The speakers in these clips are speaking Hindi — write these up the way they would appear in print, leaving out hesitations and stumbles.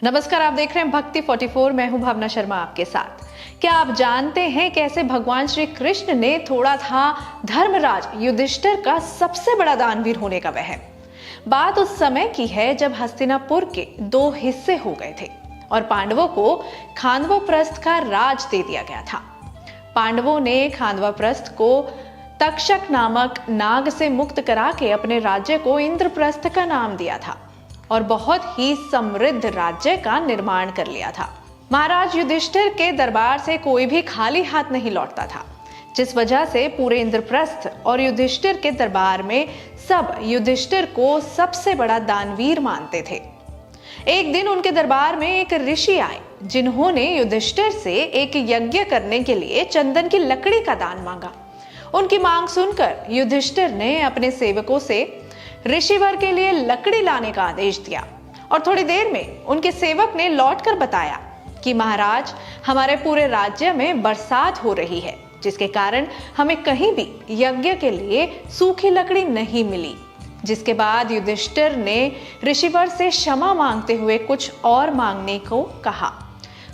नमस्कार, आप देख रहे हैं भक्ति 44। मैं हूं भावना शर्मा आपके साथ। क्या आप जानते हैं कैसे भगवान श्री कृष्ण ने तोड़ा था धर्मराज युधिष्ठिर का सबसे बड़ा दानवीर होने का वहम? बात उस समय की है जब हस्तिनापुर के दो हिस्से हो गए थे और पांडवों को खांडवप्रस्थ का राज दे दिया गया था। पांडवों ने खांडवप्रस्थ को तक्षक नामक नाग से मुक्त करा के अपने राज्य को इंद्रप्रस्थ का नाम दिया था और बहुत ही समृद्ध राज्य का निर्माण कर लिया था। महाराज युधिष्ठिर के दरबार से कोई भी खाली हाथ नहीं लौटता था, जिस वजह से पूरे इंद्रप्रस्थ और युधिष्ठिर के दरबार में सब युधिष्ठिर को सबसे बड़ा दानवीर मानते थे। एक दिन उनके दरबार में एक ऋषि आए, जिन्होंने युधिष्ठिर से एक यज्ञ करने के लिए चंदन की लकड़ी का दान मांगा। उनकी मांग सुनकर युधिष्ठिर ने अपने सेवकों से ऋषिवर के लिए लकड़ी लाने का आदेश दिया और थोड़ी देर में उनके सेवक ने लौटकर बताया कि महाराज, हमारे पूरे राज्य में बरसात हो रही है, जिसके कारण हमें कहीं भी यज्ञ के लिए सूखी लकड़ी नहीं मिली। जिसके बाद युधिष्ठिर ने ऋषिवर से क्षमा मांगते हुए कुछ और मांगने को कहा,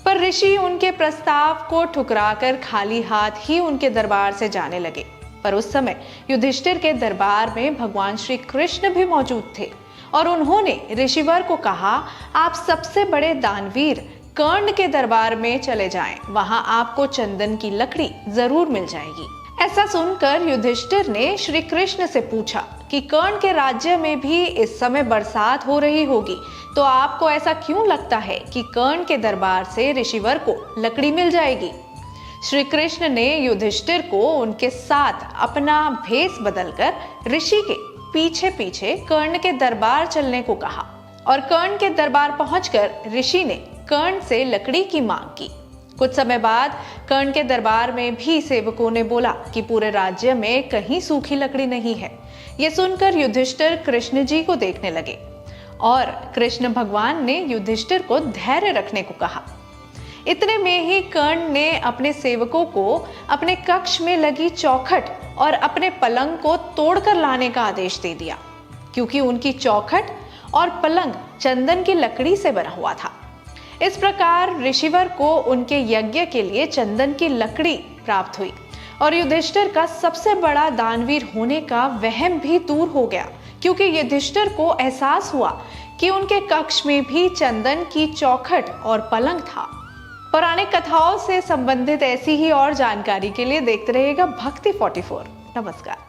पर ऋषि उनके प्रस्ताव को ठुकराकर खाली हाथ ही उनके दरबार से जाने लगे। पर उस समय युधिष्ठिर के दरबार में भगवान श्री कृष्ण भी मौजूद थे और उन्होंने ऋषिवर को कहा, आप सबसे बड़े दानवीर कर्ण के दरबार में चले जाएं, वहां आपको चंदन की लकड़ी जरूर मिल जाएगी। ऐसा सुनकर युधिष्ठिर ने श्री कृष्ण से पूछा कि कर्ण के राज्य में भी इस समय बरसात हो रही होगी, तो आपको ऐसा क्यों लगता है कि कर्ण के दरबार से ऋषिवर को लकड़ी मिल जाएगी? श्री कृष्ण ने युधिष्ठिर को उनके साथ अपना भेष बदलकर ऋषि के पीछे पीछे कर्ण के दरबार चलने को कहा और कर्ण के दरबार पहुंचकर ऋषि ने कर्ण से लकड़ी की मांग की। कुछ समय बाद कर्ण के दरबार में भी सेवकों ने बोला कि पूरे राज्य में कहीं सूखी लकड़ी नहीं है। यह सुनकर युधिष्ठिर कृष्ण जी को देखने लगे और कृष्ण भगवान ने युधिष्ठिर को धैर्य रखने को कहा। इतने में ही कर्ण ने अपने सेवकों को अपने कक्ष में लगी चौखट और अपने पलंग को तोड़कर लाने का आदेश दे दिया, क्योंकि उनकी चौखट और पलंग चंदन की लकड़ी से बना हुआ था। इस प्रकार ऋषिवर को उनके यज्ञ के लिए चंदन की लकड़ी प्राप्त हुई और युधिष्ठिर का सबसे बड़ा दानवीर होने का वहम भी दूर हो गया, क्योंकि युधिष्ठिर को एहसास हुआ कि उनके कक्ष में भी चंदन की चौखट और पलंग था। पौराणिक कथाओं से संबंधित ऐसी ही और जानकारी के लिए देखते रहिएगा भक्ति 44। नमस्कार।